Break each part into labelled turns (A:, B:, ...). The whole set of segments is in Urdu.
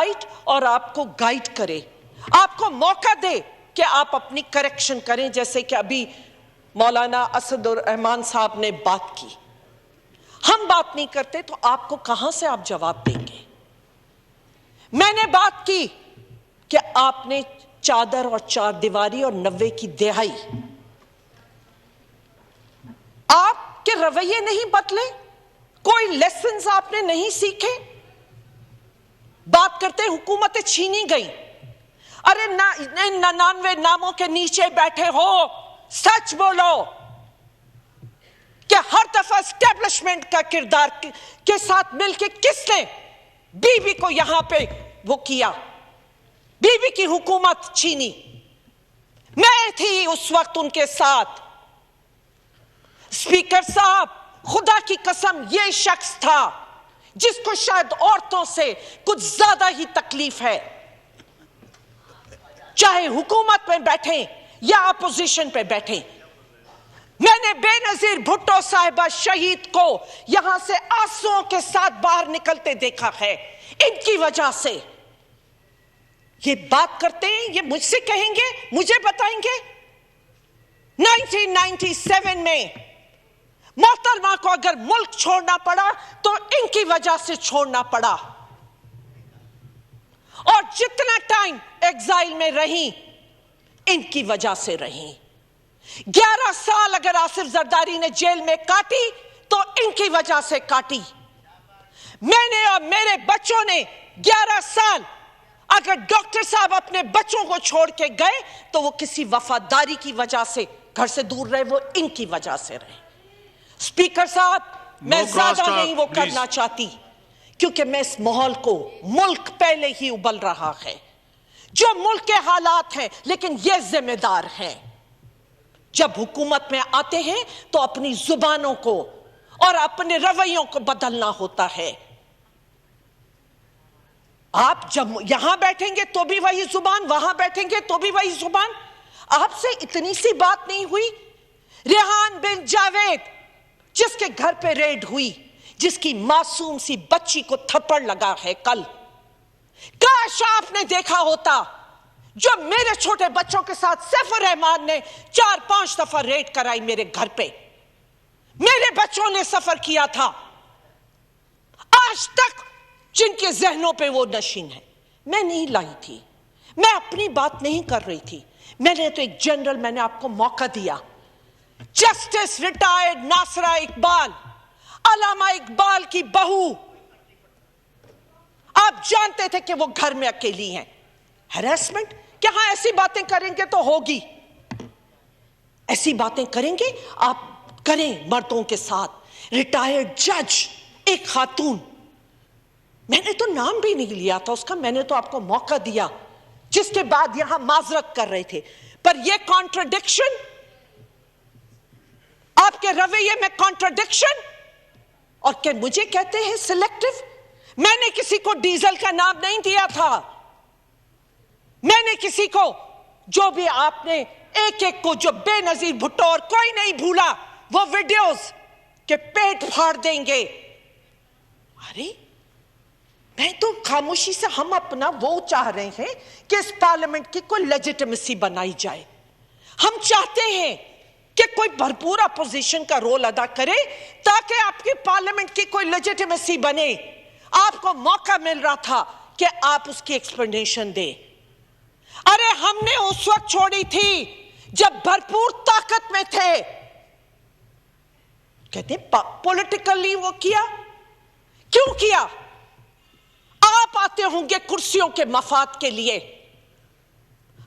A: رائٹ اور آپ کو گائیڈ کرے، آپ کو موقع دے کہ آپ اپنی کریکشن کریں، جیسے کہ ابھی مولانا اسد الرحمان صاحب نے بات کی۔ ہم بات نہیں کرتے تو آپ کو کہاں سے آپ جواب دیں گے؟ میں نے بات کی کہ آپ نے چادر اور چار دیواری اور 90 کی دہائی، آپ کے رویے نہیں بدلے، کوئی لیسنز آپ نے نہیں سیکھے۔ بات کرتے حکومتیں چھینی گئی، ارے 99 ناموں کے نیچے بیٹھے ہو، سچ بولو کہ ہر دفعہ اسٹیبلشمنٹ کا کردار کے ساتھ مل کے کس نے بی بی کو یہاں پہ وہ کیا، بی بی کی حکومت چھینی؟ میں تھی اس وقت ان کے ساتھ۔ اسپیکر صاحب، خدا کی قسم یہ شخص تھا جس کو شاید عورتوں سے کچھ زیادہ ہی تکلیف ہے، چاہے حکومت میں بیٹھیں یا اپوزیشن پہ بیٹھیں۔ میں نے بے نظیر بھٹو صاحبہ شہید کو یہاں سے آنسوؤں کے ساتھ باہر نکلتے دیکھا ہے، ان کی وجہ سے۔ یہ بات کرتے ہیں، یہ مجھ سے کہیں گے، مجھے بتائیں گے 1997 میں محترمہ کو اگر ملک چھوڑنا پڑا تو ان کی وجہ سے چھوڑنا پڑا، اور جتنا ٹائم ایگزائل میں رہیں ان کی وجہ سے رہیں۔ 11 سال اگر آصف زرداری نے جیل میں کاٹی تو ان کی وجہ سے کاٹی۔ میں نے اور میرے بچوں نے 11 سال، اگر ڈاکٹر صاحب اپنے بچوں کو چھوڑ کے گئے تو وہ کسی وفاداری کی وجہ سے گھر سے دور رہے، وہ ان کی وجہ سے رہے۔ اسپیکر صاحب، میں زیادہ نہیں وہ کرنا چاہتی، کیونکہ میں اس ماحول کو، ملک پہلے ہی ابل رہا ہے، جو ملک کے حالات ہیں، لیکن یہ ذمہ دار ہیں۔ جب حکومت میں آتے ہیں تو اپنی زبانوں کو اور اپنے رویوں کو بدلنا ہوتا ہے۔ آپ جب یہاں بیٹھیں گے تو بھی وہی زبان، وہاں بیٹھیں گے تو بھی وہی زبان۔ آپ سے اتنی سی بات نہیں ہوئی؟ ریحان بن جاوید جس کے گھر پہ ریڈ ہوئی، جس کی معصوم سی بچی کو تھپڑ لگا ہے کل، کاش آپ نے دیکھا ہوتا جو میرے چھوٹے بچوں کے ساتھ سیف الرحمان نے 4-5 دفعہ ریڈ کرائی میرے گھر پہ، میرے بچوں نے سفر کیا تھا، آج تک جن کے ذہنوں پہ وہ نشین ہے۔ میں نہیں لائی تھی، میں اپنی بات نہیں کر رہی تھی، میں نے تو ایک جنرل، میں نے آپ کو موقع دیا۔ جسٹس ریٹائرڈ ناصرہ اقبال، علامہ اقبال کی بہو، آپ جانتے تھے کہ وہ گھر میں اکیلی ہیں۔ ہراسمنٹ کہ ہاں ایسی باتیں کریں گے تو ہوگی، ایسی باتیں کریں گے آپ کریں مردوں کے ساتھ۔ ریٹائرڈ جج، ایک خاتون، میں نے تو نام بھی نہیں لیا تھا اس کا، میں نے تو آپ کو موقع دیا، جس کے بعد یہاں معذرت کر رہے تھے۔ پر یہ کانٹرڈکشن، آپ کے رویے میں کانٹرڈکشن، اور کہ مجھے کہتے ہیں سلیکٹو۔ میں نے کسی کو ڈیزل کا نام نہیں دیا تھا، میں نے کسی کو، جو بھی آپ نے ایک ایک کو، جو بے نظیر بھٹو اور کوئی نہیں بھولا وہ ویڈیوز کہ پیٹ پھاڑ دیں گے۔ ارے میں تو خاموشی سے، ہم اپنا وہ چاہ رہے ہیں کہ اس پارلیمنٹ کی کوئی لیجیٹمیسی بنائی جائے۔ ہم چاہتے ہیں کہ کوئی بھرپور اپوزیشن کا رول ادا کرے تاکہ آپ کی پارلیمنٹ کی کوئی لیجیٹمیسی بنے۔ آپ کو موقع مل رہا تھا کہ آپ اس کی ایکسپلینیشن دیں۔ ارے ہم نے اس وقت چھوڑی تھی جب بھرپور طاقت میں تھے، کہتے ہیں پولیٹیکلی وہ کیا، کیوں کیا؟ آپ آتے ہوں گے کرسیوں کے مفاد کے لیے،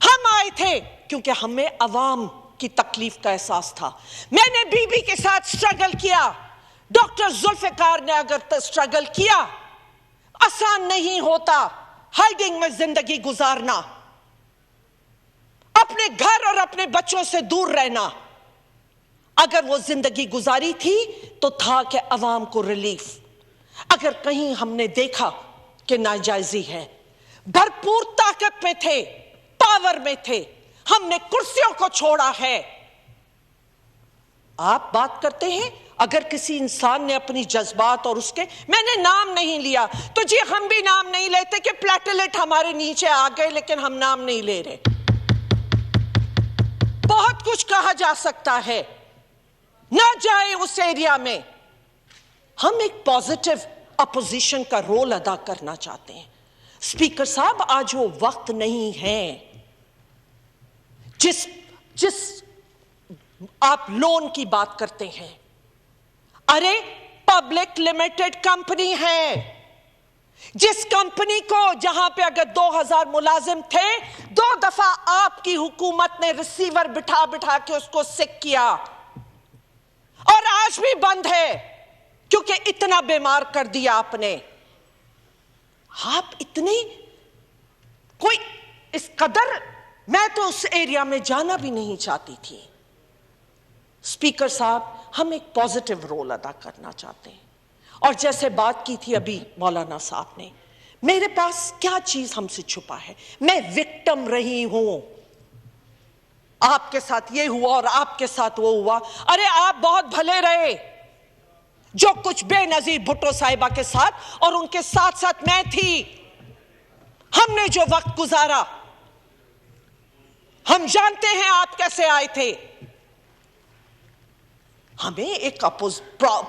A: ہم آئے تھے کیونکہ ہمیں عوام کی تکلیف کا احساس تھا۔ میں نے بی بی کے ساتھ سٹرگل کیا، ڈاکٹر ذوالفقار نے اگر سٹرگل کیا۔ آسان نہیں ہوتا ہائیڈنگ میں زندگی گزارنا، اپنے گھر اور اپنے بچوں سے دور رہنا۔ اگر وہ زندگی گزاری تھی تو تھا کہ عوام کو ریلیف۔ اگر کہیں ہم نے دیکھا کہ ناجائزی ہے، بھرپور طاقت میں تھے، پاور میں تھے، ہم نے کرسیوں کو چھوڑا ہے۔ آپ بات کرتے ہیں اگر کسی انسان نے اپنی جذبات اور اس کے، میں نے نام نہیں لیا تو جی ہم بھی نام نہیں لیتے کہ پلیٹلیٹ ہمارے نیچے آ گئے لیکن ہم نام نہیں لے رہے. بہت کچھ کہا جا سکتا ہے، نہ جائیں اس ایریا میں. ہم ایک پازیٹیو اپوزیشن کا رول ادا کرنا چاہتے ہیں. اسپیکر صاحب آج وہ وقت نہیں ہے جس آپ لون کی بات کرتے ہیں. ارے پبلک لمیٹڈ کمپنی ہے، جس کمپنی کو جہاں پہ اگر 2000 ملازم تھے 2 دفعہ آپ کی حکومت نے ریسیور بٹھا بٹھا کے اس کو سک کیا اور آج بھی بند ہے کیونکہ اتنا بیمار کر دیا آپ نے. آپ اتنے کوئی اس قدر، میں تو اس ایریا میں جانا بھی نہیں چاہتی تھی. اسپیکر صاحب ہم ایک پازیٹیو رول ادا کرنا چاہتے ہیں. اور جیسے بات کی تھی ابھی مولانا صاحب نے، میرے پاس کیا چیز ہم سے چھپا ہے؟ میں وکٹم رہی ہوں. آپ کے ساتھ یہ ہوا اور آپ کے ساتھ وہ ہوا. ارے آپ بہت بھلے رہے، جو کچھ بے نظیر بھٹو صاحبہ کے ساتھ اور ان کے ساتھ ساتھ میں تھی، ہم نے جو وقت گزارا، ہم جانتے ہیں آپ کیسے آئے تھے. ہمیں ایک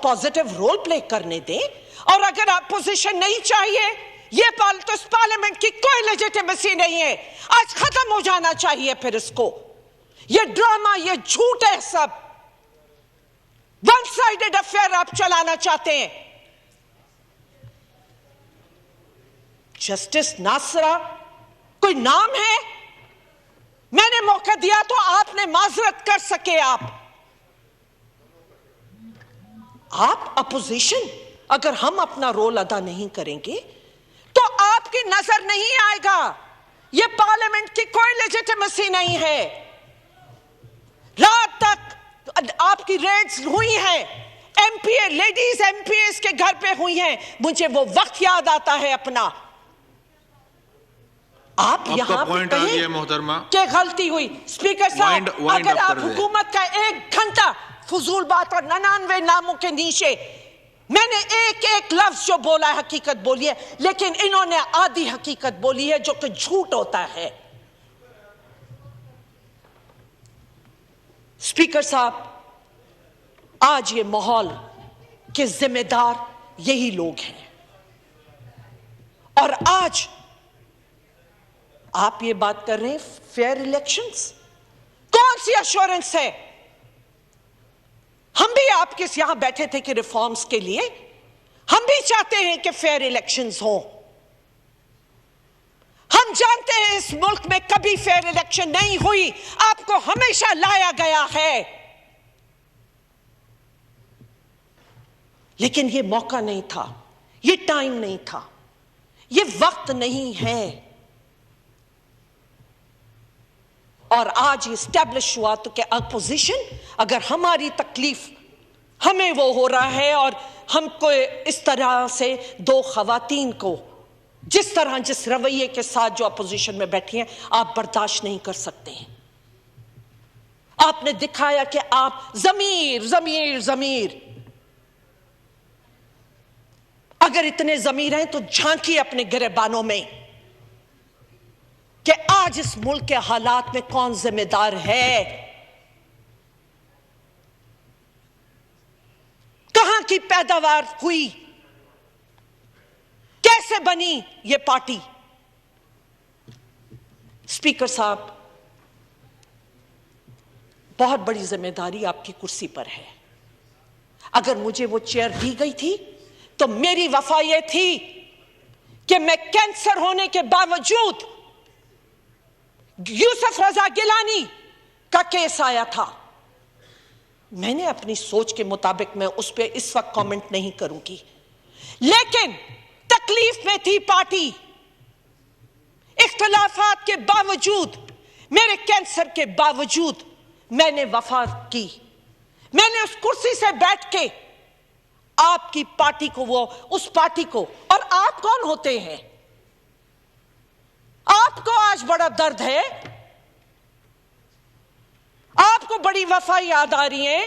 A: پازیٹیو رول پلے کرنے دیں. اور اگر اپوزیشن نہیں چاہیے، یہ تو اس پارلیمنٹ کی کوئی لیجیٹیمیسی نہیں ہے. آج ختم ہو جانا چاہیے پھر اس کو. یہ ڈرامہ، یہ جھوٹ ہے سب. ون سائیڈڈ افیئر آپ چلانا چاہتے ہیں. جسٹس ناصرہ کوئی نام ہے؟ میں نے موقع دیا تو آپ نے معذرت کر سکے. آپ اپوزیشن، اگر ہم اپنا رول ادا نہیں کریں گے تو آپ کی نظر نہیں آئے گا. یہ پارلیمنٹ کی کوئی لیجیٹیمیسی نہیں ہے. رات تک آپ کی ریڈز ہوئی ہیں، ایم پی اے، لیڈیز ایم پی ایز کے گھر پہ ہوئی ہیں. مجھے وہ وقت یاد آتا ہے اپنا. آپ یہاں پہ کہیں کہ غلطی ہوئی. اسپیکر صاحب اگر آپ حکومت کا 1 گھنٹہ فضول بات اور 99 ناموں کے نیچے، میں نے ایک لفظ جو بولا ہے حقیقت بولی ہے، لیکن انہوں نے آدھی حقیقت بولی ہے جو کہ جھوٹ ہوتا ہے. اسپیکر صاحب آج یہ ماحول کے ذمہ دار یہی لوگ ہیں. اور آج آپ یہ بات کر رہے ہیں فیئر الیکشنز، کون سی ایشورنس ہے؟ ہم بھی آپ کے یہاں بیٹھے تھے کہ ریفارمز کے لیے ہم بھی چاہتے ہیں کہ فیئر الیکشنز ہوں. ہم جانتے ہیں اس ملک میں کبھی فیئر الیکشن نہیں ہوئی. آپ کو ہمیشہ لایا گیا ہے، لیکن یہ موقع نہیں تھا، یہ ٹائم نہیں تھا، یہ وقت نہیں ہے. اور آج یہ اسٹیبلش ہوا تو کہ اپوزیشن، اگر ہماری تکلیف ہمیں وہ ہو رہا ہے اور ہم کو اس طرح سے 2 خواتین کو جس رویے کے ساتھ جو اپوزیشن میں بیٹھی ہیں آپ برداشت نہیں کر سکتے ہیں. آپ نے دکھایا کہ آپ ضمیر اگر اتنے ضمیر ہیں تو جھانکیے اپنے گریبانوں میں کہ آج اس ملک کے حالات میں کون ذمہ دار ہے. کہاں کی پیداوار ہوئی، کیسے بنی یہ پارٹی. اسپیکر صاحب بہت بڑی ذمہ داری آپ کی کرسی پر ہے. اگر مجھے وہ چیئر دی گئی تھی تو میری وفا یہ تھی کہ میں کینسر ہونے کے باوجود، یوسف رضا گیلانی کا کیس آیا تھا، میں نے اپنی سوچ کے مطابق، میں اس پہ اس وقت کامنٹ نہیں کروں گی، لیکن تکلیف میں تھی پارٹی. اختلافات کے باوجود، میرے کینسر کے باوجود میں نے وفا کی. میں نے اس کرسی سے بیٹھ کے آپ کی پارٹی کو، اس پارٹی کو، اور آپ کون ہوتے ہیں؟ آپ کو آج بڑا درد ہے، آپ کو بڑی وفا یاد آ رہی ہے.